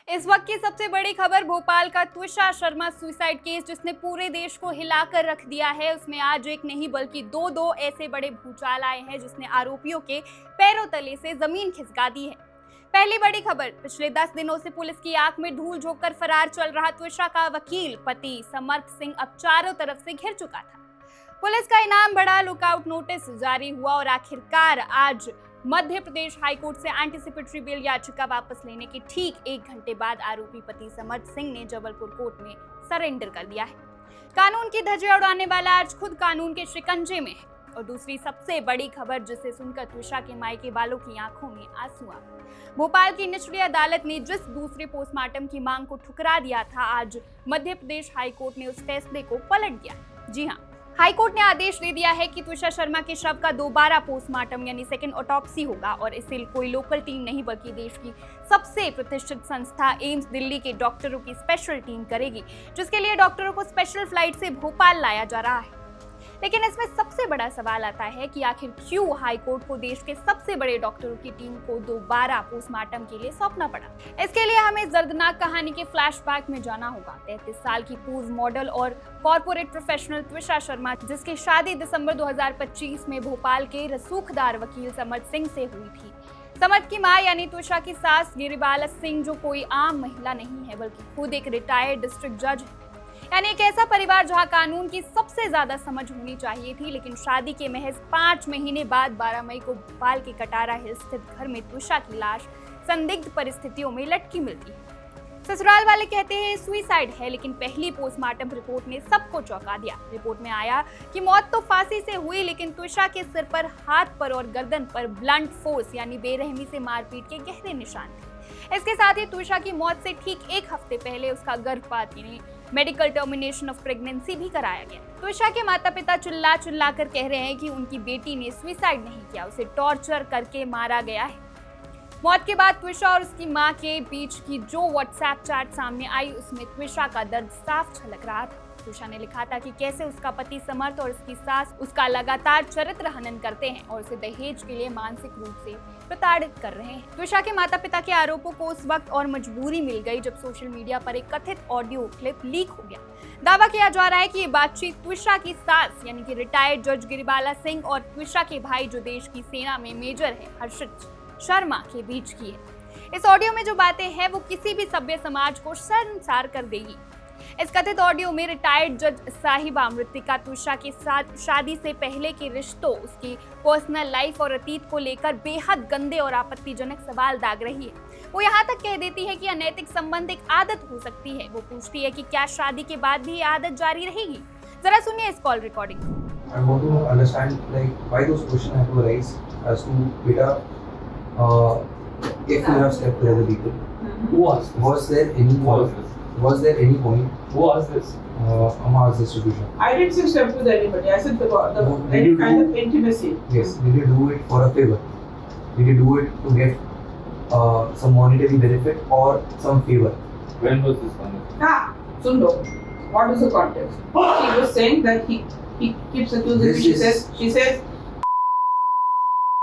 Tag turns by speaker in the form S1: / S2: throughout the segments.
S1: इस वक्त की सबसे बड़ी खबर भोपाल का त्विषा शर्मा सुसाइड केस जिसने पूरे देश को हिलाकर रख दिया है। उसमें आज एक नहीं बल्कि दो ऐसे बड़े भूचाल आए हैं जिसने आरोपियों के पैरों तले से जमीन खिसका दी है। पहली बड़ी खबर, पिछले 10 दिनों से पुलिस की आंख में धूल झोंककर फरार चल रहा त्विषा का वकील पति समर्थ सिंह अब चारों तरफ से घिर चुका था। पुलिस का इनाम बड़ा लुकआउट नोटिस जारी हुआ और आखिरकार आज मध्य प्रदेश हाईकोर्ट से एंटीसिपेटरी बेल याचिका वापस लेने के ठीक 1 घंटे बाद आरोपी पति समर्थ सिंह ने जबलपुर कोर्ट में सरेंडर कर दिया है। कानून की धज्जियां उड़ाने वाला आज खुद कानून के शिकंजे में है। और दूसरी सबसे बड़ी खबर जिसे सुनकर त्विषा के मायके वालों की आंखों में आंसू आ गए। भोपाल की निचली अदालत ने जिस दूसरे पोस्टमार्टम की मांग को ठुकरा दिया था, आज मध्य प्रदेश हाईकोर्ट ने उस फैसले को पलट दिया। जी हाँ, हाईकोर्ट ने आदेश दे दिया है कि त्विषा शर्मा के शव का दोबारा पोस्टमार्टम यानी सेकंड ऑटोप्सी होगा और इसे कोई लोकल टीम नहीं बल्कि देश की सबसे प्रतिष्ठित संस्था एम्स दिल्ली के डॉक्टरों की स्पेशल टीम करेगी, जिसके लिए डॉक्टरों को स्पेशल फ्लाइट से भोपाल लाया जा रहा है। लेकिन इसमें सबसे बड़ा सवाल आता है कि आखिर क्यों हाईकोर्ट को देश के सबसे बड़े डॉक्टरों की टीम को दोबारा पोस्टमार्टम के लिए सौंपना पड़ा। इसके लिए हमें दर्दनाक कहानी के फ्लैशबैक में जाना होगा। 33 साल की पूर्व मॉडल और कॉर्पोरेट प्रोफेशनल त्विषा शर्मा, जिसकी शादी दिसंबर 2025 में भोपाल के रसूखदार वकील समर्थ सिंह से हुई थी। समर्थ की मां यानी त्विषा की सास गिरिबाला सिंह जो कोई आम महिला नहीं है बल्कि खुद एक रिटायर्ड डिस्ट्रिक्ट जज है, यानी एक ऐसा परिवार जहां कानून की सबसे ज्यादा समझ होनी चाहिए थी। लेकिन शादी के महज 5 महीने बाद 12 मई को भोपाल के कटारा हिल स्थित घर में त्विषा की लाश संदिग्ध परिस्थितियों में लटकी मिलती है। ससुराल वाले कहते हैं सुसाइड है, लेकिन पहली पोस्टमार्टम रिपोर्ट ने सबको चौंका दिया। रिपोर्ट में आया कि मौत तो फांसी से हुई, लेकिन त्विषा के सिर पर, हाथ पर और गर्दन पर ब्लंट फोर्स यानी बेरहमी से मारपीट के गहरे निशान थे। इसके साथ ही त्विषा की मौत से ठीक 1 हफ्ते पहले उसका गर्भपात यानी मेडिकल टर्मिनेशन ऑफ प्रेगनेंसी भी कराया गया। त्विषा के माता पिता चिल्ला कर कह रहे हैं कि उनकी बेटी ने सुसाइड नहीं किया, उसे टॉर्चर करके मारा गया है। मौत के बाद त्विषा और उसकी मां के बीच की जो व्हाट्सएप चैट सामने आई उसमें त्विषा का दर्द साफ झलक रहा था। त्विषा ने लिखा था कि कैसे उसका पति समर्थ और उसकी सास उसका लगातार चरित्र हनन करते हैं और उसे दहेज के लिए मानसिक रूप से प्रताड़ित कर रहे हैं। त्विषा के माता पिता के आरोपों को उस वक्त और मजबूरी मिल गई जब सोशल मीडिया पर एक कथित ऑडियो क्लिप लीक हो गया। दावा किया जा रहा है कि ये बातचीत त्विषा की सास यानी कि रिटायर्ड जज गिरिबाला सिंह और त्विषा के भाई जो देश की सेना में मेजर है हर्षित शर्मा के बीच की है। इस ऑडियो में जो बातें हैं वो किसी भी सभ्य समाज को शर्मसार कर देगी। इस कथित ऑडियो में रिटायर्ड जज साहिबा मृतिका त्विषा के साथ शादी से पहले के रिश्तों, उसकी पर्सनल लाइफ और अतीत को लेकर बेहद गंदे और आपत्तिजनक सवाल दाग रही है। वो यहाँ तक कह देती है कि अनैतिक संबंध एक आदत हो सकती है। वो पूछती है कि क्या शादी के बाद भी ये आदत जारी रहेगी। जरा सुनिए इस call recording.
S2: I want to understand like why those questions have to arise as to beta if you have slept with other people.
S3: Who asked this?
S2: Was there any
S3: Who asked this?
S2: Was there any point?
S3: Who asked this?
S2: Amar's distribution.
S4: I didn't say slept with anybody. I said the
S2: Did
S4: any
S2: you
S4: kind
S2: do-
S4: of intimacy.
S2: Yes. Did you do it for a favor? Did you do it to get some monetary benefit or some favor?
S3: When was this conversation?
S4: Sundo. What is the context? She was saying that he keeps accusing me. She says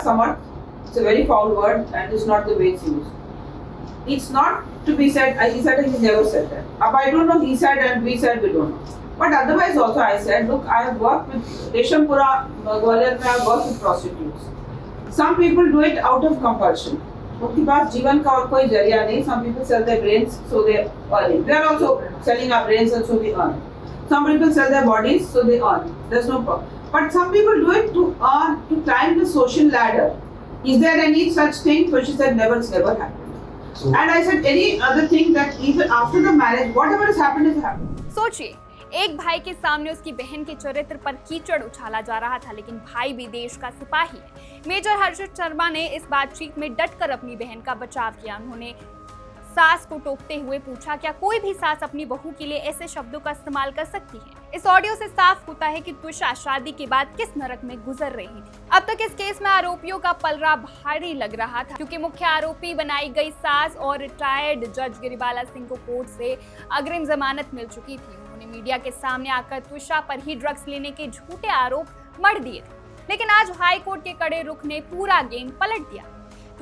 S4: someone. It's a very foul word and it's not the way it's used. It's not to be said. He said he never said that. I don't know. He said and we said we don't know. But otherwise also I said, look, I have worked with Reshampura, Gwalior mein I have worked with prostitutes. Some people do it out of compulsion. उनके पास जीवन का और कोई जरिया नहीं. Some people sell their brains so they earn. We are also selling our brains and so we earn. Some people sell their bodies so they earn. There's no problem. But some people do it to earn, to climb the social ladder. Is there any such thing? So she said never, it's never happened.
S2: So,
S4: And I said any other thing that even after the marriage, whatever has happened has happened.
S1: सोचिए, एक भाई के सामने उसकी बहन के चरित्र पर कीचड़ उछाला जा रहा था, लेकिन भाई भी देश का सिपाही है। मेजर हर्षित शर्मा ने इस बातचीत में डटकर अपनी बहन का बचाव किया। उन्होंने सास को टोकते हुए पूछा, क्या कोई भी सास अपनी बहू के लिए ऐसे शब्दों का इस्तेमाल कर सकती है? इस ऑडियो से साफ होता है कि त्विषा शादी के बाद किस नरक में गुजर रही थी। अब तक इस केस में आरोपियों का पलड़ा भारी लग रहा था, क्योंकि मुख्य आरोपी बनाई गई सास और रिटायर्ड जज गिरिबाला सिंह को कोर्ट से अग्रिम जमानत मिल चुकी थी। उन्होंने मीडिया के सामने आकर त्विषा पर ही ड्रग्स लेने के झूठे आरोप मढ़ दिए थे। लेकिन आज हाई कोर्ट के कड़े रुख ने पूरा गेम पलट दिया।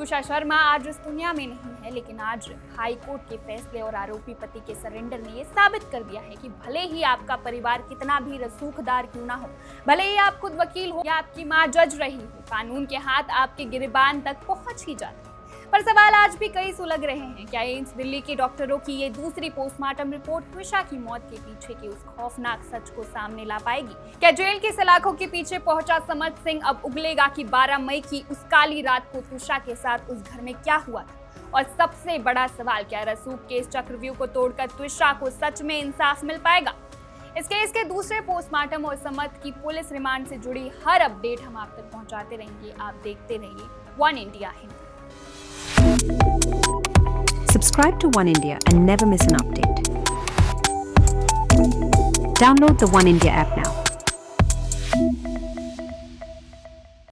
S1: त्विषा शर्मा आज इस दुनिया में नहीं है, लेकिन आज हाई कोर्ट के फैसले और आरोपी पति के सरेंडर ने ये साबित कर दिया है कि भले ही आपका परिवार कितना भी रसूखदार क्यों ना हो, भले ही आप खुद वकील हो या आपकी माँ जज रही हो, कानून के हाथ आपके गिरबान तक पहुंच ही जाते हैं। पर सवाल आज भी कई सुलग रहे हैं। क्या एम्स दिल्ली के डॉक्टरों की ये दूसरी पोस्टमार्टम रिपोर्ट त्विषा की मौत के पीछे की उस खौफनाक सच को सामने ला पाएगी? क्या जेल की सलाखों के पीछे पहुंचा समर्थ सिंह अब उगलेगा कि 12 मई की उस काली रात को त्विषा के साथ उस घर में क्या हुआ था? और सबसे बड़ा सवाल, क्या रसूख केस चक्रव्यूह को तोड़कर त्विषा को सच में इंसाफ मिल पाएगा? इस केस के दूसरे पोस्टमार्टम और समर्थ की पुलिस रिमांड से जुड़ी हर अपडेट हम आप तक पहुंचाते रहेंगे। आप देखते रहिए one India Hindi.
S5: Subscribe to One India and never miss an update. Download the One India app now.